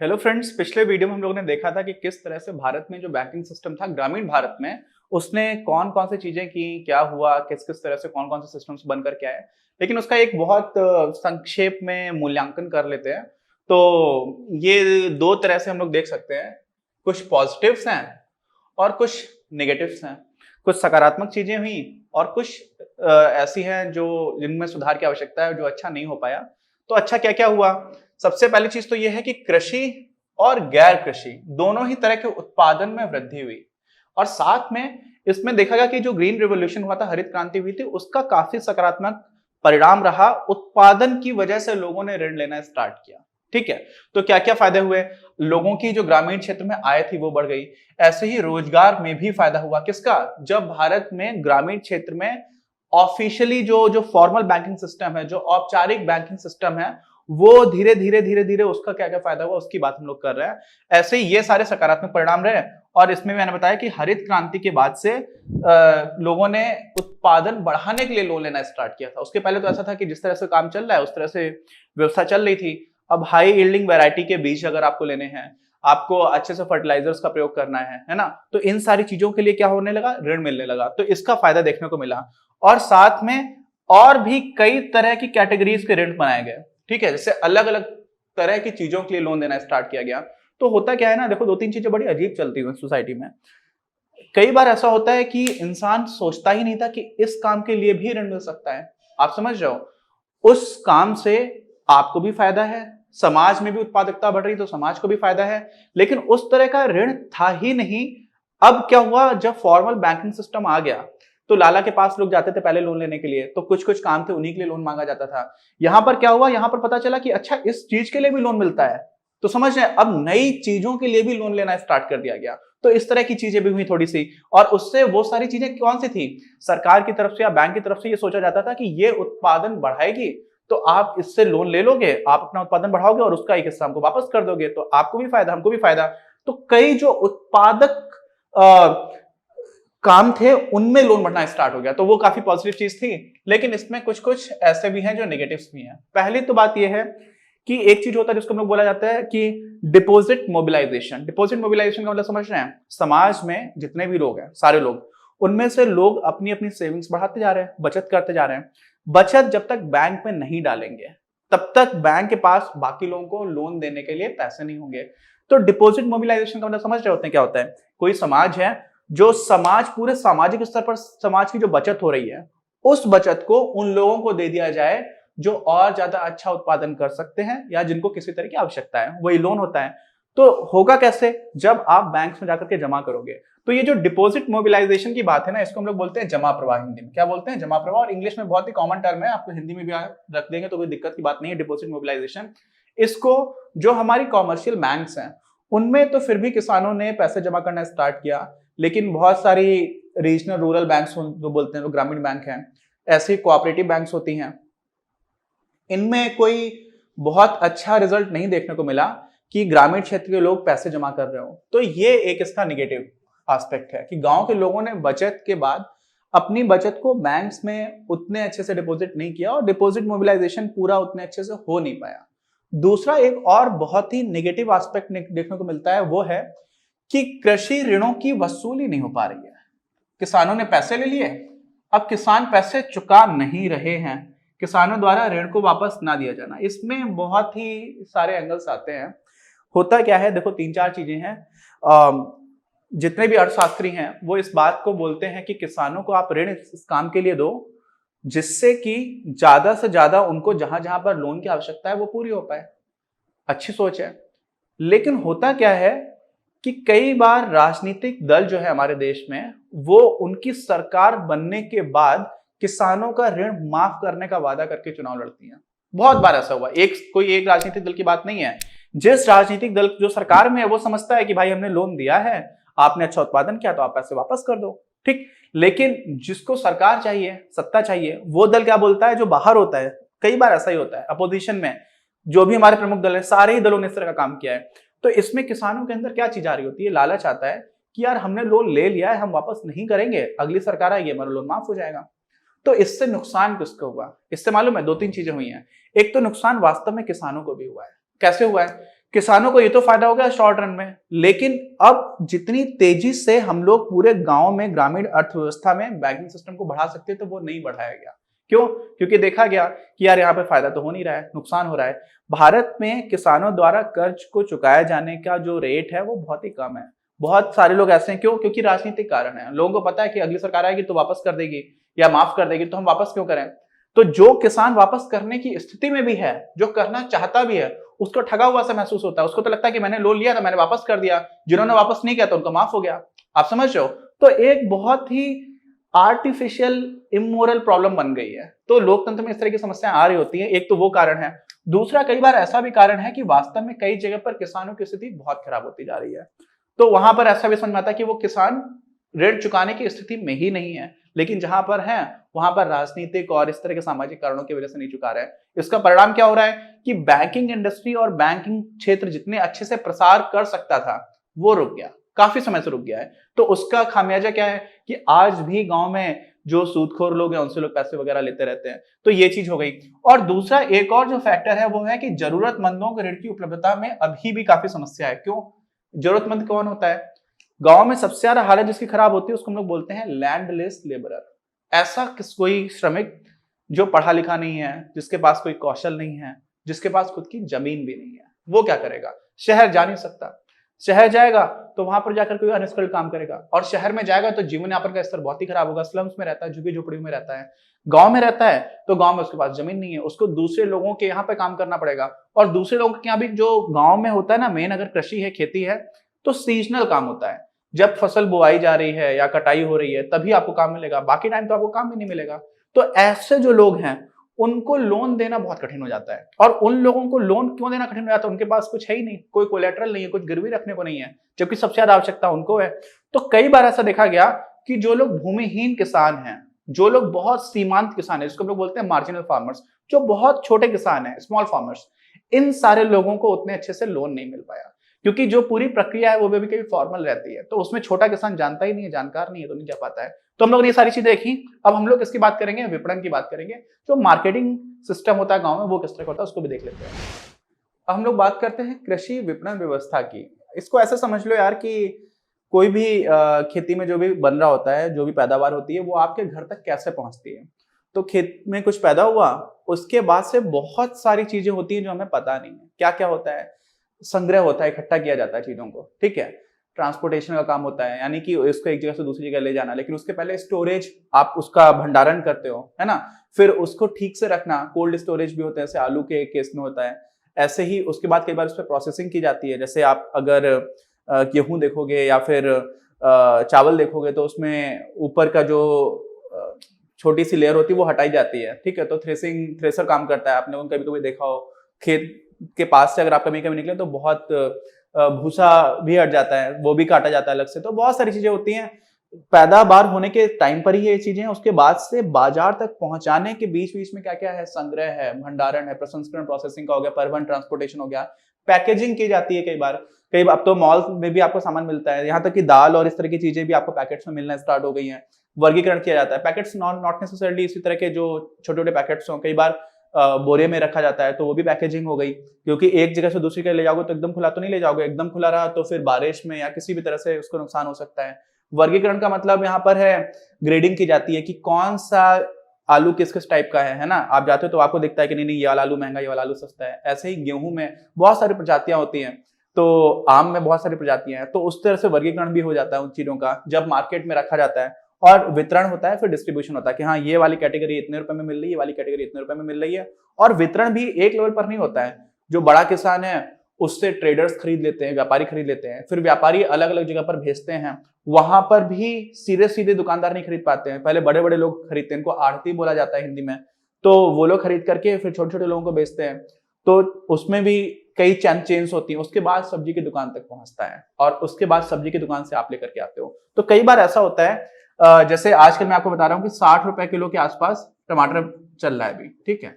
Hello friends, पिछले video में हम लोगों ने देखा था कि किस तरह से भारत में जो बैंकिंग सिस्टम था ग्रामीण भारत में, उसने कौन कौन सी चीजें की, क्या हुआ, किस किस तरह से कौन कौन से सिस्टम्स बनकर के आए। लेकिन उसका एक बहुत संक्षेप में मूल्यांकन कर लेते हैं। तो ये दो तरह से हम लोग देख सकते हैं। कुछ पॉजिटिव्स हैं और कुछ नेगेटिव्स हैं। कुछ सकारात्मक चीजें हुई और कुछ ऐसी हैं जो जिनमें सुधार की आवश्यकता है, जो अच्छा नहीं हो पाया। तो अच्छा क्या क्या हुआ? सबसे पहली चीज तो यह है कि कृषि और गैर कृषि दोनों ही तरह के उत्पादन में वृद्धि हुई। और साथ में इसमें देखा गया कि जो ग्रीन रिवोल्यूशन हुआ था, हरित क्रांति हुई थी, उसका काफी सकारात्मक परिणाम रहा। उत्पादन की वजह से लोगों ने ऋण लेना स्टार्ट किया। ठीक है। तो क्या क्या फायदे हुए? लोगों की जो ग्रामीण क्षेत्र में आय थी वो बढ़ गई। ऐसे ही रोजगार में भी फायदा हुआ। किसका? जब भारत में ग्रामीण क्षेत्र में ऑफिशियली जो जो फॉर्मल बैंकिंग सिस्टम है, जो औपचारिक बैंकिंग सिस्टम है, वो धीरे धीरे उसका क्या क्या फायदा हुआ उसकी बात हम लोग कर रहे हैं। ऐसे ही ये सारे सकारात्मक परिणाम रहे। और इसमें मैंने बताया कि हरित क्रांति के बाद से लोगों ने उत्पादन बढ़ाने के लिए लोन लेना स्टार्ट किया था। उसके पहले तो ऐसा था कि जिस तरह से काम चल रहा है उस तरह से व्यवस्था चल रही थी। अब हाई यील्डिंग वैरायटी के बीज अगर आपको लेने हैं, आपको अच्छे से फर्टिलाइजर्स का प्रयोग करना है ना, तो इन सारी चीजों के लिए क्या होने लगा? ऋण मिलने लगा। तो इसका फायदा देखने को मिला। और साथ में और भी कई तरह की कैटेगरीज के ऋण बनाए गए। ठीक है, जैसे अलग अलग तरह की चीजों के लिए लोन देना स्टार्ट किया गया। तो होता क्या है ना, देखो, दो तीन चीजें बड़ी अजीब चलती हैं सोसाइटी में। कई बार ऐसा होता है कि इंसान सोचता ही नहीं था कि इस काम के लिए भी ऋण मिल सकता है। आप समझ रहे हो? उस काम से आपको भी फायदा है, समाज में भी उत्पादकता बढ़ रही तो समाज को भी फायदा है। लेकिन उस तरह का ऋण था ही नहीं। अब क्या हुआ? जब फॉर्मल बैंकिंग सिस्टम आ गया तो लाला के पास लोग जाते थे पहले लोन लेने के लिए, तो कुछ कुछ काम थे उन्हीं के लिए लोन मांगा जाता था। यहां पर क्या हुआ? यहां पर पता चला कि अच्छा, इस चीज के लिए भी लोन मिलता है। तो समझ रहे हैं, अब नई चीजों के लिए भी लोन लेना स्टार्ट कर दिया गया। तो इस तरह की चीजें भी हुई थोड़ी सी। और उससे वो सारी चीजें कौन सी थी? सरकार की तरफ से या बैंक की तरफ से ये सोचा जाता था कि ये उत्पादन बढ़ाएगी, तो आप इससे लोन ले लोगे, आप अपना उत्पादन बढ़ाओगे और उसका एक हिस्सा हमको वापस कर दोगे, तो आपको भी फायदा, हमको भी फायदा। तो कई जो उत्पादक काम थे उनमें लोन बढ़ना स्टार्ट हो गया। तो वो काफी पॉजिटिव चीज थी। लेकिन इसमें कुछ कुछ ऐसे भी हैं जो नेगेटिव्स भी हैं। पहली तो बात यह है कि एक चीज होता है जिसको हम लोग बोला जाता है कि डिपॉजिट मोबिलाइजेशन। डिपॉजिट मोबिलाइजेशन का मतलब समझ रहे हैं? समाज में जितने भी लोग हैं, सारे लोग, उनमें से लोग अपनी अपनी सेविंग्स बढ़ाते जा रहे हैं, बचत करते जा रहे हैं। बचत जब तक बैंक में नहीं डालेंगे तब तक बैंक के पास बाकी लोगों को लोन देने के लिए पैसे नहीं होंगे। तो डिपॉजिट मोबिलाइजेशन का मतलब समझ रहे होते हैं क्या होता है? कोई समाज है, जो समाज पूरे सामाजिक स्तर पर समाज की जो बचत हो रही है, उस बचत को उन लोगों को दे दिया जाए जो और ज्यादा अच्छा उत्पादन कर सकते हैं या जिनको किसी तरह की आवश्यकता है, वही लोन होता है। तो होगा कैसे? जब आप बैंक में जाकर के जमा करोगे। तो ये जो डिपॉजिट मोबिलाइजेशन की बात है ना, इसको हम लोग बोलते हैं जमा प्रवाह। हिंदी में क्या बोलते हैं? जमा प्रवाह। और इंग्लिश में बहुत ही कॉमन टर्म है, आपको हिंदी में भी रख देंगे तो कोई दिक्कत की बात नहीं है। डिपॉजिट मोबिलाइजेशन, इसको जो हमारी कॉमर्शियल बैंक्स हैं उनमें तो फिर भी किसानों ने पैसे जमा करना स्टार्ट किया। लेकिन बहुत सारी रीजनल रूरल बैंक्स जो बोलते हैं, जो ग्रामीण बैंक हैं, ऐसी कोऑपरेटिव बैंक्स होती हैं, इनमें कोई बहुत अच्छा रिजल्ट नहीं देखने को मिला कि ग्रामीण क्षेत्र के लोग पैसे जमा कर रहे हो। तो ये एक इसका निगेटिव एस्पेक्ट है कि गांव के लोगों ने बचत के बाद अपनी बचत को बैंक्स में उतने अच्छे से डिपॉजिट नहीं किया और डिपॉजिट मोबिलाइजेशन पूरा उतने अच्छे से हो नहीं पाया। दूसरा एक और बहुत ही नेगेटिव एस्पेक्ट देखने को मिलता है, वो है कि कृषि ऋणों की वसूली नहीं हो पा रही है। किसानों ने पैसे ले लिए, अब किसान पैसे चुका नहीं रहे हैं, किसानों द्वारा ऋण को वापस ना दिया जाना। इसमें बहुत ही सारे एंगल्स आते हैं। होता क्या है, देखो, तीन चार चीजें हैं। जितने भी अर्थशास्त्री हैं वो इस बात को बोलते हैं कि किसानों को आप ऋण इस काम के लिए दो जिससे कि ज्यादा से ज्यादा उनको जहां जहां पर लोन की आवश्यकता है वो पूरी हो पाए। अच्छी सोच है। लेकिन होता क्या है कि कई बार राजनीतिक दल जो है हमारे देश में, वो उनकी सरकार बनने के बाद किसानों का ऋण माफ करने का वादा करके चुनाव लड़ती हैं। बहुत बार ऐसा हुआ। कोई एक राजनीतिक दल की बात नहीं है। जिस राजनीतिक दल जो सरकार में है वो समझता है कि भाई हमने लोन दिया है, आपने अच्छा उत्पादन किया तो आप पैसे वापस कर दो। ठीक। लेकिन जिसको सरकार चाहिए, सत्ता चाहिए, वो दल क्या बोलता है? जो बाहर होता है, कई बार ऐसा ही होता है अपोजिशन में, जो भी हमारे प्रमुख दल है, सारे ही दलों ने इस तरह का काम किया है। तो इसमें किसानों के अंदर क्या चीज आ रही होती है? लालच आता है कि यार हमने लोन ले लिया है, हम वापस नहीं करेंगे, अगली सरकार आएगी, हमारा लोन माफ हो जाएगा। तो इससे नुकसान किसको हुआ? इससे मालूम है, दो तीन चीजें हुई हैं। एक तो नुकसान वास्तव में किसानों को भी हुआ है। कैसे हुआ है? किसानों को ये तो फायदा हो गया शॉर्ट रन में, लेकिन अब जितनी तेजी से हम लोग पूरे गांव में ग्रामीण अर्थव्यवस्था में बैंकिंग सिस्टम को बढ़ा सकते हैं तो वो नहीं बढ़ाया गया। क्यों? क्योंकि देखा गया कि यार यहाँ पे फायदा तो हो नहीं रहा है, नुकसान हो रहा है। भारत में किसानों द्वारा कर्ज को चुकाया जाने का जो रेट है वो बहुत ही कम है। बहुत सारे लोग ऐसे हैं, क्यों? क्योंकि राजनीतिक कारण है। लोगों को पता है कि अगली सरकार आएगी तो वापस कर देगी या माफ कर देगी, तो हम वापस क्यों करें। तो जो किसान वापस करने की स्थिति में भी है, जो करना चाहता भी है, उसको ठगा हुआ सा महसूस होता है। उसको तो लगता है कि मैंने लोन लिया था, मैंने वापस कर दिया, जिन्होंने वापस नहीं किया तो उनको माफ हो गया। आप समझ रहे हो? तो एक बहुत ही आर्टिफिशियल इमोरल प्रॉब्लम बन गई है। तो लोकतंत्र में इस तरह की समस्याएं आ रही होती है। एक तो वो कारण है, दूसरा कई बार ऐसा भी कारण है कि वास्तव में कई जगह पर किसानों की स्थिति बहुत खराब होती जा रही है। तो वहां पर ऐसा भी समझ में आता है कि वो किसान ऋण चुकाने की स्थिति में ही नहीं है, लेकिन जहां पर है वहां पर राजनीतिक और इस तरह के सामाजिक कारणों की वजह से नहीं चुका रहे हैं। इसका परिणाम क्या हो रहा है कि बैंकिंग इंडस्ट्री और बैंकिंग क्षेत्र जितने अच्छे से प्रसार कर सकता था वो रुक गया, काफी समय से रुक गया है। तो उसका खामियाजा क्या है कि आज भी गांव में जो सूदखोर लोग हैं उनसे लोग पैसे वगैरह लेते रहते हैं। तो ये चीज हो गई। और दूसरा एक और जो फैक्टर है वो है कि जरूरतमंदों को ऋण की उपलब्धता में अभी भी काफी समस्या है। क्यों? जरूरतमंद कौन होता है? गांव में सबसे ज्यादा हालत जिसकी खराब होती है उसको हम लोग बोलते हैं लैंडलेस लेबरर। ऐसा कोई श्रमिक जो पढ़ा लिखा नहीं है, जिसके पास कोई कौशल नहीं है, जिसके पास खुद की जमीन भी नहीं है, वो क्या करेगा? शहर जा नहीं सकता। शहर जाएगा तो वहां पर जाकर कोई अनस्किल्ड काम करेगा, और शहर में जाएगा तो जीवन यापन का स्तर बहुत ही खराब होगा। स्लम्स में रहता है, झुग्गी झोपड़ी में रहता है। गांव में रहता है तो गांव में उसके पास जमीन नहीं है, उसको दूसरे लोगों के यहाँ पे काम करना पड़ेगा। और दूसरे लोगों के यहाँ भी जो गांव में होता है ना, मेन अगर कृषि है, खेती है, तो सीजनल काम होता है। जब फसल बुआई जा रही है या कटाई हो रही है तभी आपको काम मिलेगा, बाकी टाइम तो आपको काम भी नहीं मिलेगा। तो ऐसे जो लोग हैं उनको लोन देना बहुत कठिन हो जाता है। और उन लोगों को लोन क्यों देना कठिन हो जाता है? उनके पास कुछ है ही नहीं, कोई कोलेटरल नहीं है, कुछ गिरवी रखने को नहीं है, जबकि सबसे ज्यादा आवश्यकता उनको है। तो कई बार ऐसा देखा गया कि जो लोग भूमिहीन किसान हैं, जो लोग बहुत सीमांत किसान है, जिसको हम लोग बोलते हैं मार्जिनल फार्मर्स, जो बहुत छोटे किसान है, स्मॉल फार्मर्स, इन सारे लोगों को उतने अच्छे से लोन नहीं मिल पाया, क्योंकि जो पूरी प्रक्रिया है वो भी कभी फॉर्मल रहती है। तो उसमें छोटा किसान जानता ही नहीं है, जानकार नहीं है, तो नहीं जा पाता है। तो हम लोग ने ये सारी चीजें देखी। अब हम लोग इसकी बात करेंगे, विपणन की बात करेंगे। जो मार्केटिंग सिस्टम होता है गांव में वो किस तरह का होता है उसको भी देख लेते हैं। अब हम लोग बात करते हैं कृषि विपणन व्यवस्था की। इसको ऐसे समझ लो यार कि कोई भी खेती में जो भी बन रहा होता है, जो भी पैदावार होती है, वो आपके घर तक कैसे पहुंचती है। तो खेत में कुछ पैदा हुआ, उसके बाद से बहुत सारी चीजें होती हैं जो हमें पता नहीं है। क्या क्या होता है? संग्रह होता है, इकट्ठा किया जाता है चीजों को, ठीक है। ट्रांसपोर्टेशन का काम होता है, यानी कि इसको एक जगह से दूसरी जगह ले जाना, लेकिन उसके पहले स्टोरेज, आप उसका भंडारण करते हो, है ना। फिर उसको ठीक से रखना, कोल्ड स्टोरेज भी होता है, जैसे आलू के केस में होता है। ऐसे ही उसके बाद कई बार उस पर प्रोसेसिंग की जाती है। जैसे आप अगर गेहूं देखोगे या फिर चावल देखोगे तो उसमें ऊपर का जो छोटी सी लेयर होती है वो हटाई जाती है, ठीक है। तो थ्रेसर काम करता है। आपने कभी कभी देखा हो, खेत के पास से अगर आप कभी कभी निकले तो बहुत भूसा भी हट जाता है, वो भी काटा जाता है अलग से। तो बहुत सारी चीजें होती हैं। पैदावार होने के टाइम पर ही ये चीजें हैं, उसके बाद से बाजार तक पहुंचाने के बीच बीच में क्या क्या है? संग्रह है, भंडारण है, प्रसंस्करण प्रोसेसिंग का हो गया, परिवहन ट्रांसपोर्टेशन हो गया, पैकेजिंग की जाती है। कई अब तो मॉल में भी आपको सामान मिलता है, यहाँ तक कि दाल और इस तरह की चीजें भी आपको पैकेट्स में मिलना स्टार्ट हो गई हैं। वर्गीकरण किया जाता है। पैकेट्स नॉट नेसेसरली इसी तरह के जो छोटे छोटे पैकेट्स हों, कई बार बोरे में रखा जाता है, तो वो भी पैकेजिंग हो गई। क्योंकि एक जगह से दूसरी जगह ले जाओगे तो एकदम खुला तो नहीं ले जाओगे, एकदम खुला रहा तो फिर बारिश में या किसी भी तरह से उसको नुकसान हो सकता है। वर्गीकरण का मतलब यहाँ पर है ग्रेडिंग की जाती है कि कौन सा आलू किस किस टाइप का है ना। आप जाते हो तो आपको दिखता है कि नहीं नहीं ये वाला आलू महंगा, ये वाला आलू सस्ता है। ऐसे ही गेहूं में बहुत सारी प्रजातियां होती हैं, तो आम में बहुत सारी प्रजातियां हैं। तो उस तरह से वर्गीकरण भी हो जाता है उन चीजों का, जब मार्केट में रखा जाता है। और वितरण होता है, फिर डिस्ट्रीब्यूशन होता है कि हाँ ये वाली कैटेगरी इतने रुपए में मिल रही है, ये वाली कैटेगरी इतने रुपए में मिल रही है। और वितरण भी एक लेवल पर नहीं होता है। जो बड़ा किसान है उससे ट्रेडर्स खरीद लेते हैं, व्यापारी खरीद लेते हैं, फिर व्यापारी अलग अलग जगह पर भेजते हैं। वहां पर भी सीधे सीधे दुकानदार नहीं खरीद पाते हैं, पहले बड़े बड़े लोग खरीदते हैं, इनको आढ़ती बोला जाता है हिंदी में। तो वो लोग खरीद करके फिर छोटे छोटे लोगों को बेचते हैं। तो उसमें भी कई चेन्स होती हैं। उसके बाद सब्जी की दुकान तक पहुंचता है, और उसके बाद सब्जी की दुकान से आप लेकर के आते हो। तो कई बार ऐसा होता है, जैसे आजकल मैं आपको बता रहा हूँ कि 60 रुपए किलो के आसपास टमाटर चल रहा है अभी, ठीक है।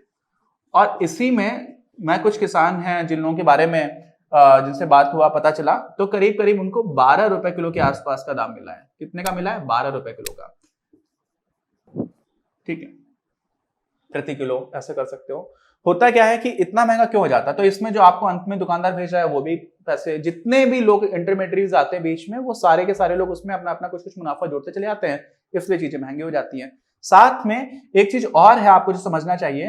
और इसी में मैं कुछ किसान हैं जिन लोगों के बारे में जिनसे बात हुआ, पता चला, तो करीब करीब उनको 12 रुपए किलो के आसपास का दाम मिला है। कितने का मिला है? 12 रुपए किलो का, ठीक है, प्रति किलो, ऐसे कर सकते हो। होता क्या है कि इतना महंगा क्यों हो जाता है? तो इसमें जो आपको अंत में दुकानदार भेज रहा है वो भी पैसे, जितने भी लोग इंटरमीडिएटरीज आते हैं बीच में, वो सारे के सारे लोग उसमें अपना अपना कुछ कुछ मुनाफा जोड़ते चले जाते हैं, इसलिए चीजें महंगी हो जाती हैं। साथ में एक चीज और है आपको जो समझना चाहिए,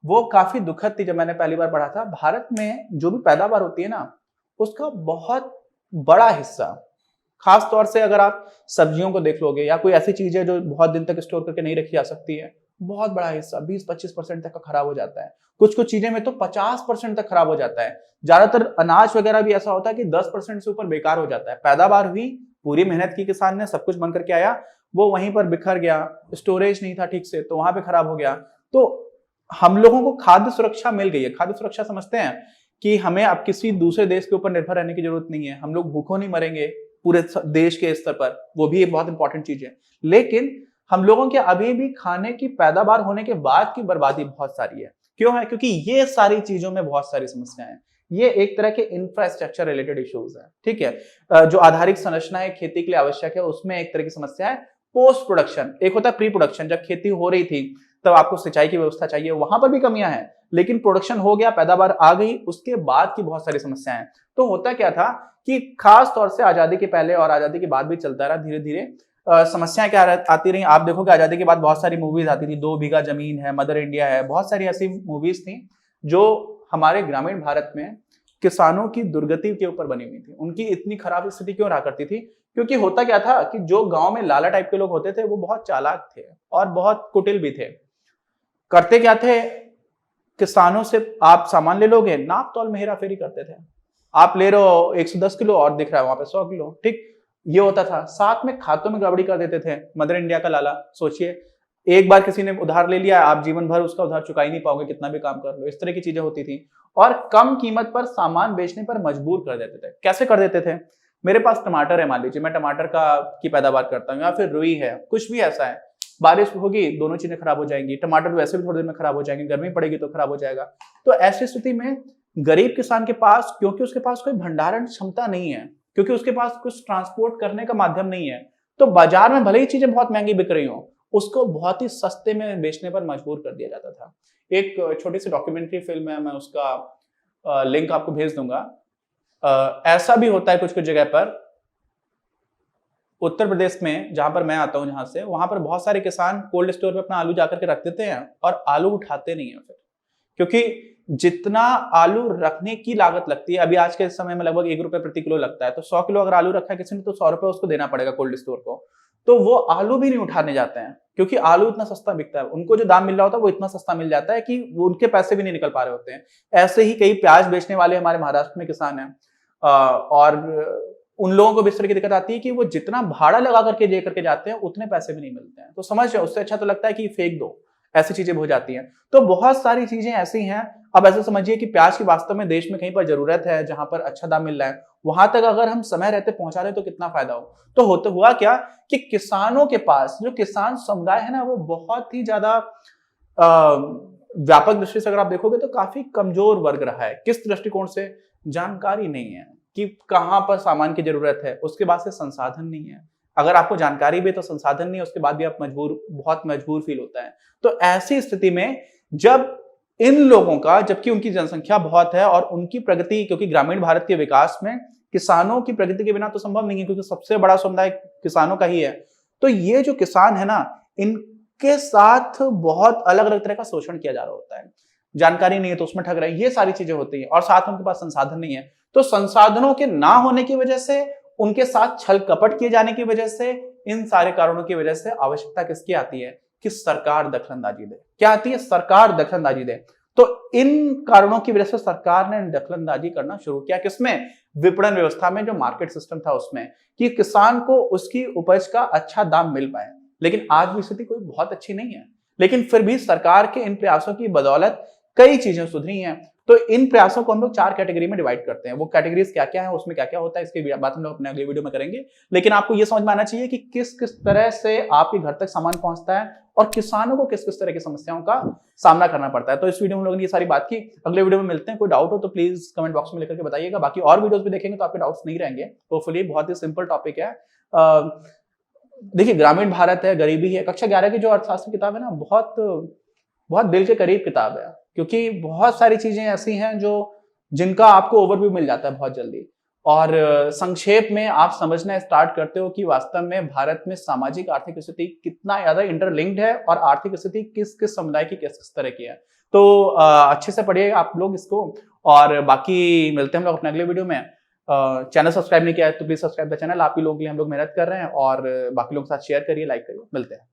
वो काफी दुखद थी जब मैंने पहली बार पढ़ा था। भारत में जो भी पैदावार होती है ना, उसका बहुत बड़ा हिस्सा, खास तौर से अगर आप सब्जियों को देख लोगे या कोई ऐसी चीज है जो बहुत दिन तक स्टोर करके नहीं रखी जा सकती है, बहुत बड़ा हिस्सा 20-25% तक का खराब हो जाता है। कुछ कुछ चीजें में तो 50% तक खराब हो जाता है। ज्यादातर अनाज वगैरह भी ऐसा होता है कि 10% से ऊपर बेकार हो जाता है। पैदावार हुई, पूरी मेहनत की किसान ने, सब कुछ बन करके आया, वो वहीं पर बिखर गया, स्टोरेज नहीं था ठीक से तो वहां पे खराब हो गया। तो हम लोगों को खाद्य सुरक्षा मिल गई है। खाद्य सुरक्षा समझते हैं कि हमें अब किसी दूसरे देश के ऊपर निर्भर रहने की जरूरत नहीं है, हम लोग भूखों नहीं मरेंगे पूरे देश के स्तर पर, वो भी एक बहुत इंपॉर्टेंट चीज है। लेकिन हम लोगों के अभी भी खाने की पैदावार होने के बाद की बर्बादी बहुत सारी है। क्यों है? क्योंकि ये सारी चीजों में बहुत सारी समस्याएं हैं। ये एक तरह के इंफ्रास्ट्रक्चर रिलेटेड इश्यूज है, ठीक है। जो आधारिक संरचना है खेती के लिए आवश्यक है, उसमें एक तरह की समस्या है। पोस्ट प्रोडक्शन, एक होता है प्री प्रोडक्शन, जब खेती हो रही थी तब आपको सिंचाई की व्यवस्था चाहिए, वहां पर भी कमियां हैं। लेकिन प्रोडक्शन हो गया, पैदावार आ गई, उसके बाद की बहुत सारी समस्याएं हैं। तो होता क्या था कि खास तौर से आजादी के पहले और आजादी के बाद भी चलता रहा, धीरे धीरे समस्याएं क्या आती रही। आप देखोगे आजादी के बाद बहुत सारी मूवीज आती थी, 2 बीघा जमीन है, मदर इंडिया है, बहुत सारी ऐसी मूवीज थी जो हमारे ग्रामीण भारत में किसानों की दुर्गति के ऊपर बनी हुई थी। उनकी इतनी खराब स्थिति क्यों रहा करती थी? क्योंकि होता क्या था कि जो गांव में लाला टाइप के लोग होते थे वो बहुत चालाक थे और बहुत कुटिल भी थे। करते क्या थे, किसानों से आप सामान ले लोगे, नाप तौल में हेरा फेरी करते थे। आप ले रहे हो 110 किलो और दिख रहा है वहां पे 100 किलो, ठीक, ये होता था। साथ में खातों में गड़बड़ी कर देते थे। मदर इंडिया का लाला, सोचिए एक बार किसी ने उधार ले लिया, आप जीवन भर उसका उधार चुका ही नहीं पाओगे, कितना भी काम कर लो। इस तरह की चीजें होती थी और कम कीमत पर सामान बेचने पर मजबूर कर देते थे। कैसे कर देते थे? मेरे पास टमाटर है, मान लीजिए मैं टमाटर की पैदावार करता हूँ, या फिर रुई है, कुछ भी ऐसा है, बारिश होगी दोनों चीजें खराब हो जाएंगी, टमाटर वैसे भी थोड़ी देर में खराब हो जाएंगे, गर्मी पड़ेगी तो खराब हो जाएगा। तो ऐसी स्थिति में गरीब किसान के पास, क्योंकि उसके पास कोई भंडारण क्षमता नहीं है, क्योंकि उसके पास कुछ ट्रांसपोर्ट करने का माध्यम नहीं है, तो बाजार में भले ही चीजें बहुत महंगी बिक रही हो, उसको बहुत ही सस्ते में बेचने पर मजबूर कर दिया जाता था। एक छोटी सी डॉक्यूमेंट्री फिल्म है, मैं उसका लिंक आपको भेज दूंगा। ऐसा भी होता है कुछ कुछ जगह पर। उत्तर प्रदेश में जहां पर मैं आता हूं, जहां से, वहां पर बहुत सारे किसान कोल्ड स्टोर पे अपना आलू जाकर के रख देते हैं और आलू उठाते नहीं है फिर, क्योंकि जितना आलू रखने की लागत लगती है, अभी आज के समय में लगभग 1 रुपए प्रति किलो लगता है, तो 100 किलो अगर आलू रखा है किसी ने तो 100 रुपए उसको देना पड़ेगा कोल्ड स्टोर को। तो वो आलू भी नहीं उठाने जाते हैं, क्योंकि आलू इतना सस्ता बिकता है, उनको जो दाम मिल रहा होता है वो इतना सस्ता मिल जाता है कि वो उनके पैसे भी नहीं निकल पा रहे होते हैं। ऐसे ही कई प्याज बेचने वाले हमारे महाराष्ट्र में किसान हैं, और उन लोगों को भी इस तरह की दिक्कत आती है कि वो जितना भाड़ा लगा करके दे करके जाते हैं उतने पैसे भी नहीं मिलते हैं। तो समझ रहे हो, उससे अच्छा तो लगता है कि फेंक दो, ऐसी चीजें हो जाती हैं। तो बहुत सारी चीजें ऐसी हैं। अब ऐसे समझिए कि प्याज की वास्तव में देश में कहीं पर जरूरत है, जहां पर अच्छा दाम मिल रहा है, वहां तक अगर हम समय रहते पहुंचा रहे तो कितना फायदा हो। तो होते हुआ क्या कि किसानों के पास, जो किसान समुदाय है ना, वो बहुत ही ज्यादा व्यापक दृष्टि से अगर आप देखोगे तो काफी कमजोर वर्ग रहा है। किस दृष्टिकोण से? जानकारी नहीं है कि कहां पर सामान की जरूरत है, उसके बाद से संसाधन नहीं है। अगर आपको जानकारी भी तो संसाधन नहीं है, उसके बाद भी आप बहुत मजबूर फील होता है। तो ऐसी स्थिति में जब इन लोगों का, जबकि उनकी जनसंख्या बहुत है और उनकी प्रगति, क्योंकि ग्रामीण भारत के विकास में किसानों की प्रगति के बिना तो संभव नहीं है, क्योंकि सबसे बड़ा समुदाय किसानों का ही है। तो ये जो किसान है ना, इनके साथ बहुत अलग अलग तरह का शोषण किया जा रहा होता है। जानकारी नहीं है तो उसमें ठग रहे हैं, ये सारी चीजें होती हैं। और साथ में उनके पास संसाधन नहीं है, तो संसाधनों के ना होने की वजह से, उनके साथ छल कपट किए जाने की वजह से, इन सारे कारणों की वजह से आवश्यकता किसकी आती है कि सरकार दखलंदाजी दे। क्या आती है? सरकार दखलंदाजी दे। तो इन कारणों की वजह से सरकार ने दखलंदाजी करना शुरू किया। किसमें? विपणन व्यवस्था में, जो मार्केट सिस्टम था उसमें, कि किसान को उसकी उपज का अच्छा दाम मिल पाए। लेकिन आज भी स्थिति कोई बहुत अच्छी नहीं है, लेकिन फिर भी सरकार के इन प्रयासों की बदौलत कई चीजें सुधरी हैं। तो इन प्रयासों को हम लोग 4 कैटेगरी में डिवाइड करते हैं। वो कैटेगरीज क्या क्या है, उसमें क्या क्या होता है, इसकी बात हम लोग अपने अगले वीडियो में करेंगे। लेकिन आपको ये समझ में आना चाहिए कि किस किस तरह से आपके घर तक सामान पहुंचता है और किसानों को किस किस तरह की समस्याओं का सामना करना पड़ता है। तो इस वीडियो में हम लोगों ने ये सारी बात की। अगले वीडियो में मिलते हैं। कोई डाउट हो तो प्लीज कमेंट बॉक्स में लिखकर के बताइएगा। बाकी और वीडियोस भी देखेंगे तो आपके डाउट्स नहीं रहेंगे। होपफुली बहुत ही सिंपल टॉपिक है। देखिए, ग्रामीण भारत है, गरीबी है, कक्षा 11 की जो अर्थशास्त्र किताब है ना, बहुत बहुत दिल के करीब किताब है, क्योंकि बहुत सारी चीजें ऐसी हैं जो जिनका आपको ओवरव्यू मिल जाता है बहुत जल्दी, और संक्षेप में आप समझना स्टार्ट करते हो कि वास्तव में भारत में सामाजिक आर्थिक स्थिति कितना ज्यादा इंटरलिंक्ड है और आर्थिक स्थिति किस किस समुदाय की किस किस तरह की है। तो अच्छे से पढ़िए आप लोग इसको, और बाकी मिलते हैं हम लोग अपने अगले वीडियो में। चैनल सब्सक्राइब नहीं किया है तो प्लीज सब्सक्राइब द चैनल, आप ही लोगों के लिए हम लोग मेहनत कर रहे हैं, और बाकी लोगों के साथ शेयर करिए, लाइक करिए। मिलते हैं।